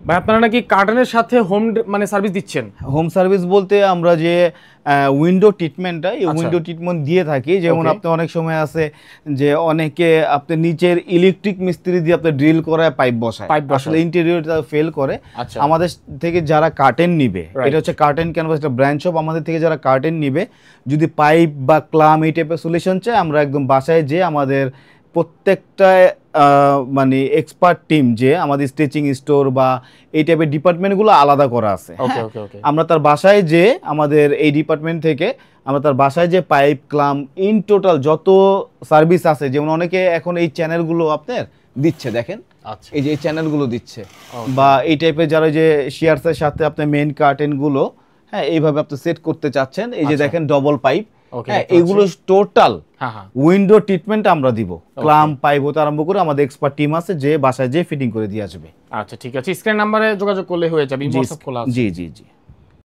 ভাই আপনারা নাকি কার্টনের সাথে হোম মানে সার্ভিস দিচ্ছেন? হোম সার্ভিস বলতে আমরা যে উইন্ডো ট্রিটমেন্টটা, এই উইন্ডো ট্রিটমেন্ট দিয়ে থাকি। যেমন আপনি অনেক সময় আছে যে অনেকে আপনি নিচের ইলেকট্রিক মিস্ত্রি দিয়ে আপনি ড্রিল করায় পাইপ বসায়, আসলে ইন্টেরিয়রটা ফেল করে। আমাদের থেকে যারা কার্টেন নিবে, এটা হচ্ছে কার্টেন ক্যানভাস একটা ব্র্যান্ড শপ, আমাদের থেকে যারা কার্টেন নিবে যদি পাইপ বা ক্লাম এই টাইপের সলিউশন চায়, আমরা একদম বাসায় যে আমাদের প্রত্যেকটা মানে এক্সপার্ট টিম যে আমাদের স্টিচিং স্টোর বা এই টাইপের ডিপার্টমেন্টগুলো আলাদা করা আছে, আমরা তার বাসায় যে আমাদের এই ডিপার্টমেন্ট থেকে আমরা তার বাসায় যে পাইপ ক্লাম ইন টোটাল যত সার্ভিস আছে, যেমন অনেকে এখন এই চ্যানেলগুলো আপনার দিচ্ছে, দেখেন এই যে এই চ্যানেলগুলো দিচ্ছে, বা এই টাইপের যারা যে শেয়ারসের সাথে আপনার মেইন কার্টেনগুলো হ্যাঁ এইভাবে আপনি সেট করতে চাচ্ছেন, এই যে দেখেন ডবল পাইপ, এগুলো টোটাল উইন্ডো ট্রিটমেন্ট আমরা দিব, ক্লাম পাইপ হতে আরম্ভ করে আমাদের এক্সপার্ট টিম আছে যে বাসায় যে ফিটিং করে দিয়ে আসবে। আচ্ছা ঠিক আছে, স্ক্রিন নাম্বারে যোগাযোগ করলে হয়ে যাবে, হোয়াটসঅ্যাপ খোলা আছে। জি জি জি।